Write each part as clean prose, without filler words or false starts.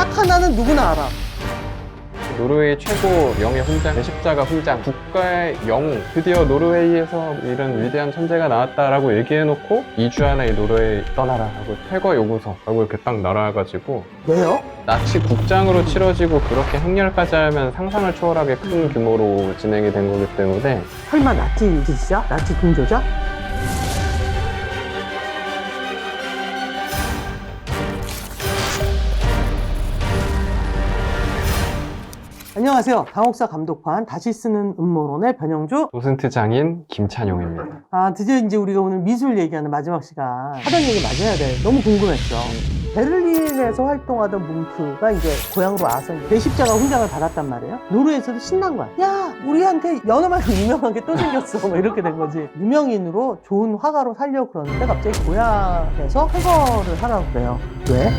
딱 하나는 누구나 알아. 노르웨이 최고 명예 훈장, 제10자가 훈장, 국가의 영웅. 드디어 노르웨이에서 이런 위대한 천재가 나왔다라고 얘기해놓고 2주 안에 노르웨이 떠나라 하고 퇴거 요구서라고 이렇게 딱 날아와가지고 왜요? 나치 국장으로 치러지고 그렇게 행렬까지 하면 상상을 초월하게 큰 규모로 진행이 된 거기 때문에 설마 나치 지지자? 나치 동조자? 안녕하세요. 강옥사 감독판 다시 쓰는 음모론의 변영주. 도슨트 장인 김찬용입니다. 드디어 이제 우리가 오늘 미술 얘기하는 마지막 시간. 하던 얘기 마저 해야 돼. 너무 궁금했죠. 베를린에서 활동하던 뭉크가 이제 고향으로 와서 제10자가 훈장을 받았단 말이에요. 노르웨이에서도 신난 거야. 야, 우리한테 연어만큼 유명한 게 또 생겼어. 뭐 이렇게 된 거지. 유명인으로 좋은 화가로 살려고 그러는데 갑자기 고향에서 퇴거를 하라고 그래요. 왜?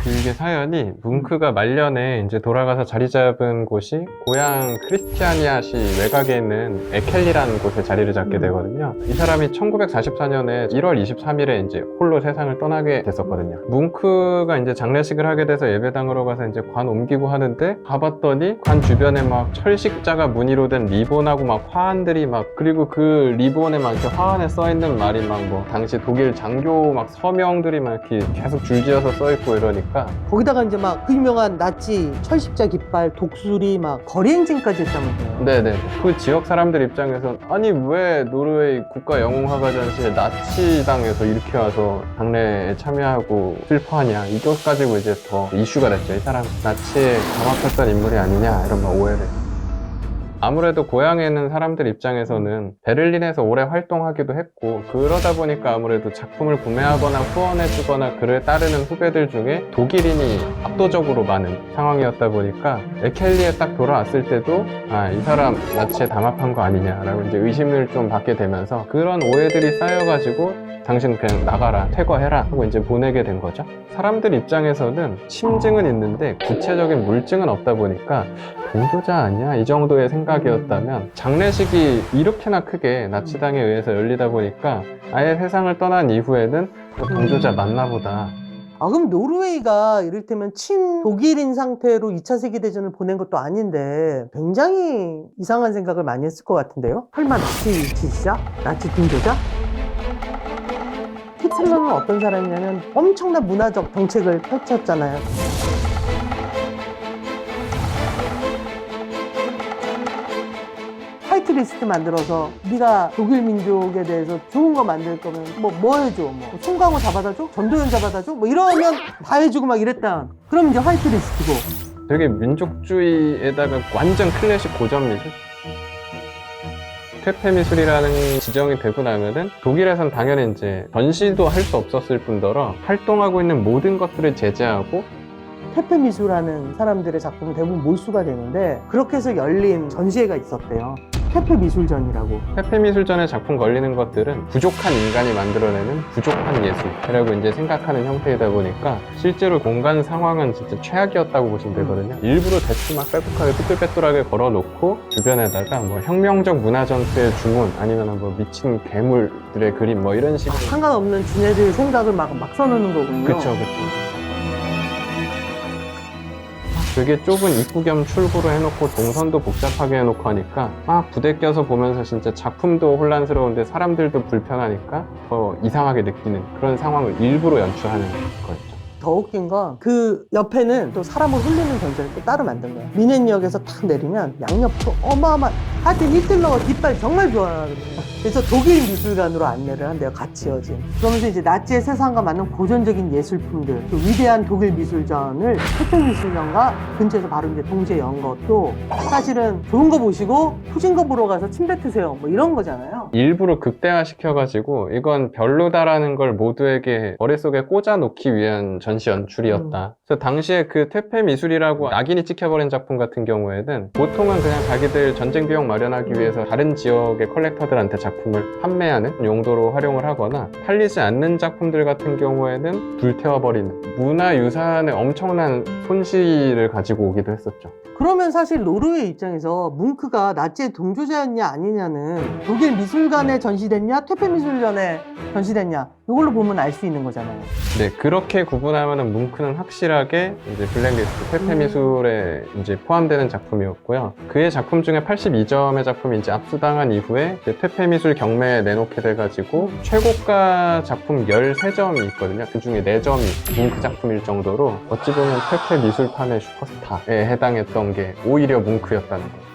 이게 사연이 뭉크가 말년에 이제 돌아가서 자리 잡은 곳이 고향 크리스티아니아시 외곽에 있는 에켈리라는 곳에 자리를 잡게 되거든요. 이 사람이 1944년에 1월 23일에 이제 홀로 세상을 떠나게 됐었거든요. 뭉크가 이제 장례식을 하게 돼서 예배당으로 가서 이제 관 옮기고 하는데 가봤더니 관 주변에 막 철식자가 무늬로 된 리본하고 막 화환들이 막 그리고 그 리본에 막 이렇게 화환에 써 있는 말이 막 뭐 당시 독일 장교 막 서명들이 막 이렇게 계속 줄지어서 써 있고 이러니까 거기다가 이제 막 그 유명한 나치 철십자 깃발, 독수리 막 거리행진까지 했다면서요. 네네. 그 지역 사람들 입장에선 아니 왜 노르웨이 국가 영웅화가 전시에 나치당에서 이렇게 와서 장례에 참여하고 슬퍼하냐 이것 가지고 이제 더 이슈가 됐죠. 이 사람 나치에 담합했던 인물이 아니냐 이런 막 오해를. 아무래도 고향에 있는 사람들 입장에서는 베를린에서 오래 활동하기도 했고 그러다 보니까 아무래도 작품을 구매하거나 후원해주거나 그를 따르는 후배들 중에 독일인이 압도적으로 많은 상황이었다 보니까 에켈리에 딱 돌아왔을 때도 이 사람 나치에 담합한 거 아니냐라고 이제 의심을 좀 받게 되면서 그런 오해들이 쌓여가지고 당신 그냥 나가라, 퇴거해라 하고 이제 보내게 된 거죠. 사람들 입장에서는 심증은 있는데 구체적인 물증은 없다 보니까 동조자 아니야? 이 정도의 생각이었다면 장례식이 이렇게나 크게 나치당에 의해서 열리다 보니까 아예 세상을 떠난 이후에는 동조자 맞나 보다. 그럼 노르웨이가 이를테면 친독일인 상태로 2차 세계대전을 보낸 것도 아닌데 굉장히 이상한 생각을 많이 했을 것 같은데요? 설마 나치 지지자? 나치 동조자? 히틀러는 어떤 사람이냐면 엄청난 문화적 정책을 펼쳤잖아요. 화이트리스트 만들어서 네가 독일 민족에 대해서 좋은 거 만들 거면 뭐 해줘? 뭐 송강호 잡아다 줘? 전도연 잡아다 줘? 뭐 이러면 다 해주고 막 이랬다. 그럼 이제 화이트리스트고. 되게 민족주의에다가 완전 클래식 고전 미술? 퇴폐 미술이라는 지정이 되고 나면은 독일에선 당연히 이제 전시도 할 수 없었을 뿐더러 활동하고 있는 모든 것들을 제재하고 퇴폐 미술하는 사람들의 작품은 대부분 몰수가 되는데 그렇게 해서 열린 전시회가 있었대요. 퇴폐 미술전이라고. 퇴폐 미술전에 작품 걸리는 것들은 부족한 인간이 만들어내는 부족한 예술이라고 이제 생각하는 형태이다 보니까 실제로 공간 상황은 진짜 최악이었다고 보시면 되거든요. 일부러 대충 막 빼곡하게 삐뚤빼뚤하게 걸어놓고 주변에다가 뭐 혁명적 문화전투의 주문 아니면 뭐 미친 괴물들의 그림 뭐 이런 식으로 상관없는 지네들 생각을 막 써놓는 거군요. 그쵸. 되게 좁은 입구 겸 출구로 해놓고 동선도 복잡하게 해놓고 하니까 막 부대 껴서 보면서 진짜 작품도 혼란스러운데 사람들도 불편하니까 더 이상하게 느끼는 그런 상황을 일부러 연출하는 거였죠. 더 웃긴 건 그 옆에는 또 사람을 홀리는 전설을 또 따로 만든 거야. 미넨역에서 탁 내리면 양옆으로 어마어마한 하여튼 히틀러가 깃발 정말 좋아하거든요. 그래서 독일 미술관으로 안내를 한대요. 같이 여진. 그러면서 이제 나치의 세상과 맞는 고전적인 예술품들, 또 위대한 독일 미술전을 퇴폐 미술전과 근처에서 바로 이제 동시에 연 것도 사실은 좋은 거 보시고 후진 거 보러 가서 침 뱉으세요. 뭐 이런 거잖아요. 일부러 극대화시켜가지고 이건 별로다라는 걸 모두에게 머릿속에 꽂아놓기 위한 전시 연출이었다. 그래서 당시에 그 퇴폐 미술이라고 낙인이 찍혀버린 작품 같은 경우에는 보통은 그냥 자기들 전쟁 비용 마련하기 위해서 다른 지역의 컬렉터들한테 작품을 판매하는 용도로 활용을 하거나 팔리지 않는 작품들 같은 경우에는 불태워버리는 문화유산의 엄청난 손실을 가지고 오기도 했었죠. 그러면 사실 노르웨이 입장에서 뭉크가 나치의 동조자였냐 아니냐는 독일 미술관에 전시됐냐 퇴폐 미술전에 전시됐냐 이걸로 보면 알 수 있는 거잖아요. 네, 그렇게 구분하면은 뭉크는 확실하게 이제 블랙리스트 퇴폐 미술에 이제 포함되는 작품이었고요. 그의 작품 중에 82점의 작품이 이제 압수당한 이후에 이제 퇴폐 미술 경매에 내놓게 돼가지고 최고가 작품 13점이 있거든요. 그 중에 4점이 뭉크 작품일 정도로 어찌 보면 퇴폐 미술판의 슈퍼스타에 해당했던 게 오히려 뭉크였다는 거예요.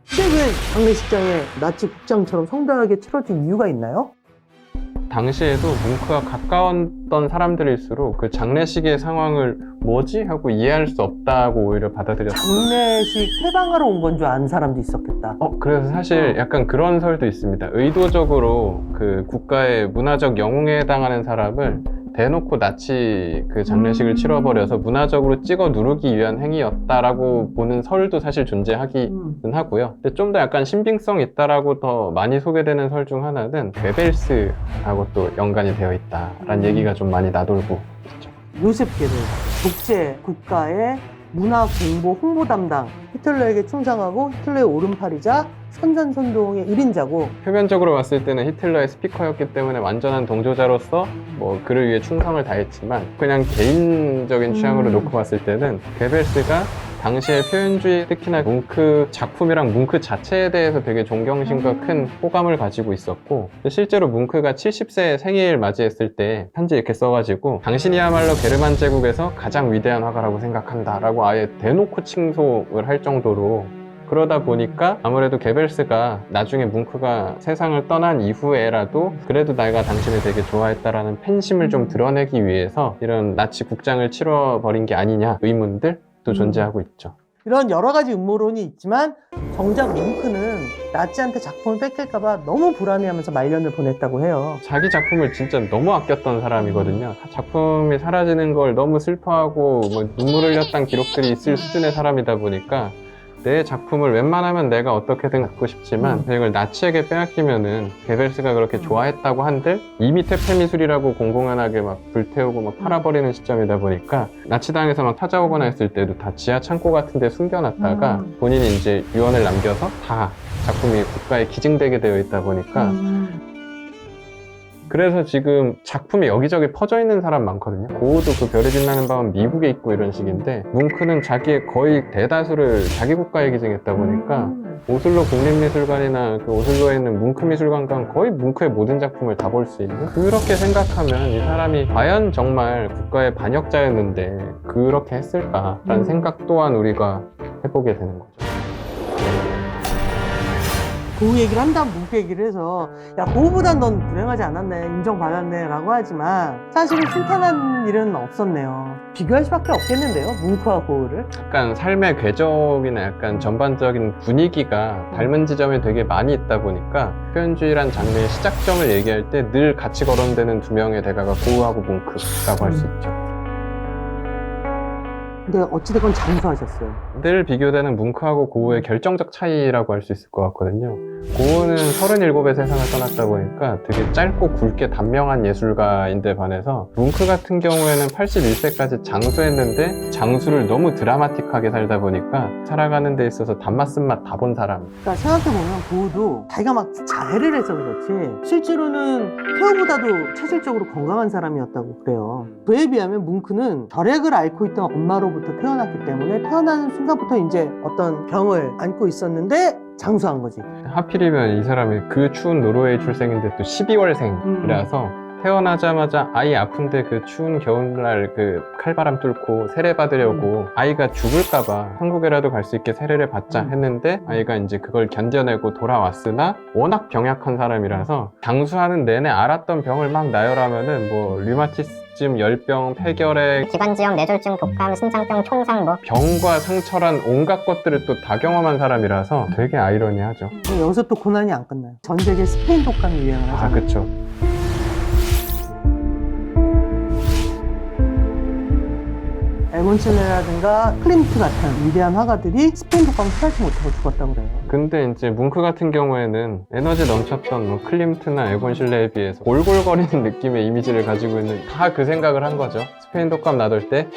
근데 왜 장례식장에 나치 국장처럼 성대하게 치러진 이유가 있나요? 당시에도 뭉크와 가까웠던 사람들일수록 그 장례식의 상황을 뭐지? 하고 이해할 수 없다고 오히려 받아들였어요. 장례식 해방하러 온 건 줄 아는 사람도 있었겠다. 그래서 사실 약간 그런 설도 있습니다. 의도적으로 그 국가의 문화적 영웅에 해당하는 사람을 대놓고 나치 그 장례식을 치러버려서 문화적으로 찍어 누르기 위한 행위였다라고 보는 설도 사실 존재하기는 하고요. 근데 좀 더 약간 신빙성 있다라고 더 많이 소개되는 설 중 하나는 괴벨스하고 또 연관이 되어 있다라는 얘기가 좀 많이 나돌고 있죠. 요셉 게벨, 독재 국가의 문화 공보 홍보 담당, 히틀러에게 충성하고 히틀러의 오른팔이자 선전선동의 1인자고 표면적으로 봤을 때는 히틀러의 스피커였기 때문에 완전한 동조자로서 뭐 그를 위해 충성을 다했지만 그냥 개인적인 취향으로 놓고 봤을 때는 괴벨스가 당시의 표현주의, 특히나 뭉크 작품이랑 뭉크 자체에 대해서 되게 존경심과 큰 호감을 가지고 있었고, 실제로 뭉크가 70세 생일 맞이했을 때 편지 이렇게 써가지고 당신이야말로 게르만 제국에서 가장 위대한 화가라고 생각한다 라고 아예 대놓고 칭송을 할 정도로, 그러다 보니까 아무래도 게벨스가 나중에 뭉크가 세상을 떠난 이후에라도 그래도 내가 당신을 되게 좋아했다라는 팬심을 좀 드러내기 위해서 이런 나치 국장을 치러버린 게 아니냐 의문들도 존재하고 있죠. 이런 여러 가지 음모론이 있지만 정작 뭉크는 나치한테 작품을 뺏길까봐 너무 불안해하면서 말년을 보냈다고 해요. 자기 작품을 진짜 너무 아꼈던 사람이거든요. 작품이 사라지는 걸 너무 슬퍼하고 뭐 눈물 흘렸던 기록들이 있을 수준의 사람이다 보니까 내 작품을 웬만하면 내가 어떻게든 갖고 싶지만 이걸 나치에게 빼앗기면은 게벨스가 그렇게 좋아했다고 한들 이미 퇴폐미술이라고 공공연하게 막 불태우고 막 팔아버리는 시점이다 보니까 나치당에서 막 찾아오거나 했을 때도 다 지하 창고 같은 데 숨겨놨다가 본인이 이제 유언을 남겨서 다 작품이 국가에 기증되게 되어 있다 보니까 그래서 지금 작품이 여기저기 퍼져 있는 사람 많거든요. 고흐도 그 별이 빛나는 밤은 미국에 있고 이런 식인데, 뭉크는 자기의 거의 대다수를 자기 국가에 기증했다 보니까 오슬로 국립미술관이나 그 오슬로에 있는 뭉크 미술관과 거의 뭉크의 모든 작품을 다 볼 수 있는, 그렇게 생각하면 이 사람이 과연 정말 국가의 반역자였는데 그렇게 했을까라는 생각 또한 우리가 해보게 되는 거죠. 고흐 얘기를 한다면 뭉크 얘기를 해서 야, 고흐보단 넌 불행하지 않았네, 인정받았네 라고 하지만 사실은 순탄한 일은 없었네요. 비교할 수밖에 없겠는데요, 뭉크와 고흐를. 약간 삶의 궤적이나 약간 전반적인 분위기가 닮은 지점이 되게 많이 있다 보니까 표현주의란 장르의 시작점을 얘기할 때 늘 같이 거론되는 두 명의 대가가 고흐하고 뭉크라고 할 수 있죠. 근데 어찌됐건 장수하셨어요. 늘 비교되는 뭉크하고 고흐의 결정적 차이라고 할 수 있을 것 같거든요. 고흐는 37의 세상을 떠났다 보니까 되게 짧고 굵게 단명한 예술가인데 반해서 뭉크 같은 경우에는 81세까지 장수했는데 장수를 너무 드라마틱하게 살다 보니까 살아가는 데 있어서 단맛 쓴맛 다 본 사람. 그러니까 생각해보면 고흐도 자기가 막 자해를 해서 그렇지 실제로는 태호보다도 체질적으로 건강한 사람이었다고 그래요. 그에 비하면 뭉크는 결핵을 앓고 있던 엄마로부터 태어났기 때문에 태어나는 순간부터 이제 어떤 병을 안고 있었는데 장수한 거지. 하필이면 이 사람이 그 추운 노르웨이 출생인데 또 12월생이라서 태어나자마자 아이 아픈데 그 추운 겨울날 그 칼바람 뚫고 세례 받으려고 아이가 죽을까봐 한국에라도 갈 수 있게 세례를 받자 했는데 아이가 이제 그걸 견뎌내고 돌아왔으나 워낙 병약한 사람이라서 장수하는 내내 앓았던 병을 막 나열하면은 뭐 류마티즘, 열병, 폐결핵, 기관지염, 뇌졸중, 독감, 신장병, 총상 뭐 병과 상처란 온갖 것들을 또 다 경험한 사람이라서 되게 아이러니하죠. 여기서 또 고난이 안 끝나요. 전 세계 스페인 독감이 유행을 하죠. 아, 그쵸. 엘몬칠레라든가 클림트 같은 위대한 화가들이 스페인 독감을 피하지 못하고 죽었다고 그래요. 근데 이제 뭉크 같은 경우에는 에너지 넘쳤던 뭐 클림트나 에곤 실레에 비해서 골골거리는 느낌의 이미지를 가지고 있는, 다 그 생각을 한 거죠. 스페인 독감 놔둘 때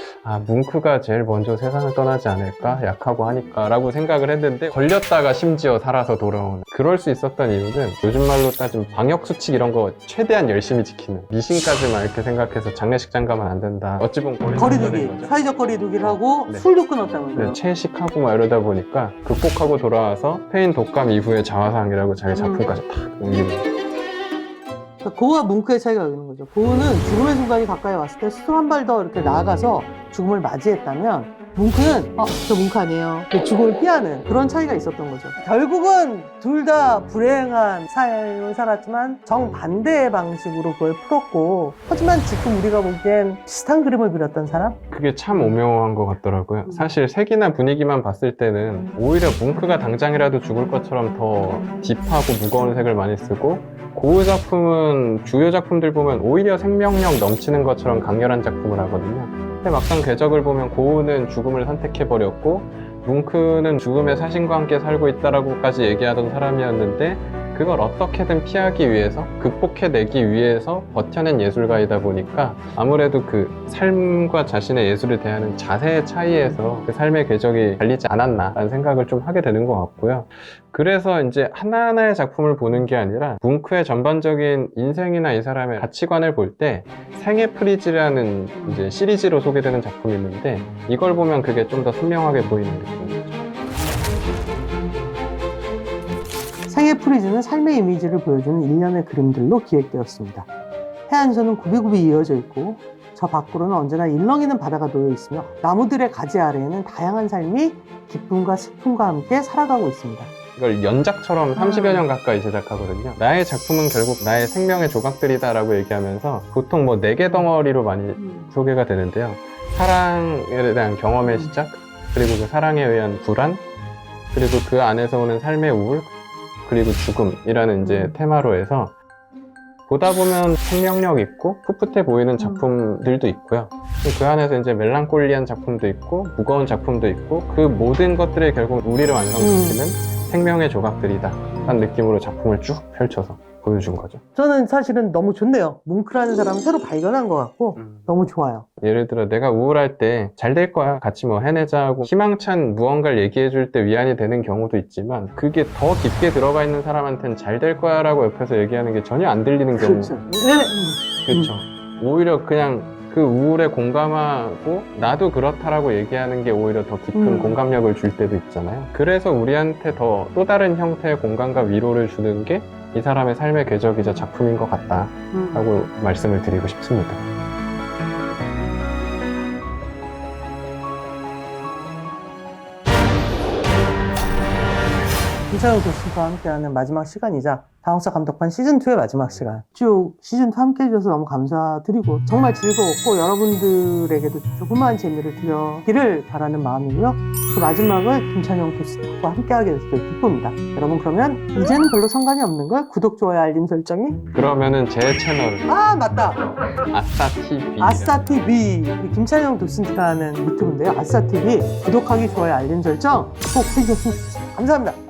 뭉크가 제일 먼저 세상을 떠나지 않을까, 약하고 하니까 라고 생각을 했는데, 걸렸다가 심지어 살아서 돌아오는. 그럴 수 있었던 이유는 요즘 말로 따지면 방역수칙 이런 거 최대한 열심히 지키는, 미신까지만 이렇게 생각해서 장례식장 가면 안 된다, 어찌 보면 거리두기, 사회적 거리두기를 하고 네. 술도 끊었다면서요. 네, 채식하고 막 이러다 보니까 극복하고 돌아와서 스페인 독감 이후의 자화상이라고 자기 작품까지 탁 옮기는 거예요. 그러니까 고와 뭉크의 차이가 있는 거죠. 고는 죽음의 순간이 가까이 왔을 때 스스로 한 발 더 이렇게 나아가서 죽음을 맞이했다면, 뭉크는 저 뭉크 아니에요, 죽음을 피하는 그런 차이가 있었던 거죠. 결국은 둘 다 불행한 삶을 살았지만 정반대의 방식으로 그걸 풀었고, 하지만 지금 우리가 보기엔 비슷한 그림을 그렸던 사람? 그게 참 오묘한 것 같더라고요. 사실 색이나 분위기만 봤을 때는 오히려 뭉크가 당장이라도 죽을 것처럼 더 딥하고 무거운 색을 많이 쓰고, 고흐 작품은 주요 작품들 보면 오히려 생명력 넘치는 것처럼 강렬한 작품을 하거든요. 근데 막상 궤적을 보면 고흐는 죽음을 선택해버렸고, 뭉크는 죽음의 사신과 함께 살고 있다라고까지 얘기하던 사람이었는데, 그걸 어떻게든 피하기 위해서, 극복해내기 위해서 버텨낸 예술가이다 보니까 아무래도 그 삶과 자신의 예술을 대하는 자세의 차이에서 그 삶의 궤적이 갈리지 않았나라는 생각을 좀 하게 되는 것 같고요. 그래서 이제 하나하나의 작품을 보는 게 아니라 뭉크의 전반적인 인생이나 이 사람의 가치관을 볼 때 생의 프리즈라는 이제 시리즈로 소개되는 작품이 있는데, 이걸 보면 그게 좀 더 선명하게 보이는 느낌이죠. 생의 프리즈는 삶의 이미지를 보여주는 일련의 그림들로 기획되었습니다. 해안선은 굽이굽이 이어져 있고, 저 밖으로는 언제나 일렁이는 바다가 놓여 있으며, 나무들의 가지 아래에는 다양한 삶이 기쁨과 슬픔과 함께 살아가고 있습니다. 이걸 연작처럼 30여 년 가까이 제작하거든요. 나의 작품은 결국 나의 생명의 조각들이다 라고 얘기하면서 보통 뭐 4개 덩어리로 많이 소개가 되는데요. 사랑에 대한 경험의 시작, 그리고 그 사랑에 의한 불안, 그리고 그 안에서 오는 삶의 우울, 그리고 죽음이라는 이제 테마로 해서 보다 보면 생명력 있고 풋풋해 보이는 작품들도 있고요. 그 안에서 이제 멜랑콜리한 작품도 있고 무거운 작품도 있고, 그 모든 것들이 결국 우리를 완성시키는 생명의 조각들이다 라는 느낌으로 작품을 쭉 펼쳐서 보여준 거죠. 저는 사실은 너무 좋네요. 뭉크라는 사람을 새로 발견한 것 같고 너무 좋아요. 예를 들어 내가 우울할 때 잘 될 거야, 같이 뭐 해내자 하고 희망찬 무언가를 얘기해 줄 때 위안이 되는 경우도 있지만, 그게 더 깊게 들어가 있는 사람한테는 잘 될 거야 라고 옆에서 얘기하는 게 전혀 안 들리는 경우. 그렇죠. 그렇죠. 오히려 그냥 그 우울에 공감하고 나도 그렇다라고 얘기하는 게 오히려 더 깊은 공감력을 줄 때도 있잖아요. 그래서 우리한테 또 다른 형태의 공감과 위로를 주는 게 이 사람의 삶의 궤적이자 작품인 것 같다라고 말씀을 드리고 싶습니다. 김찬욱 교수와 함께하는 마지막 시간이자 다홍사 감독판 시즌2의 마지막 시간, 쭉 시즌2 함께 해주셔서 너무 감사드리고 정말 즐거웠고 여러분들에게도 조그마한 재미를 드리기를 바라는 마음이고요. 그 마지막을 김찬욱 교수와 함께하게 돼서 되게 기쁩니다. 여러분, 그러면 이제는 별로 상관이 없는 걸 구독, 좋아요, 알림 설정이, 그러면은 제 채널 맞다, 아싸TV, 아싸TV, 김찬영 도슨트가 하는 유튜브인데요. 아싸TV 구독하기, 좋아요, 알림 설정 꼭 해주셨으면 좋겠습니다. 감사합니다.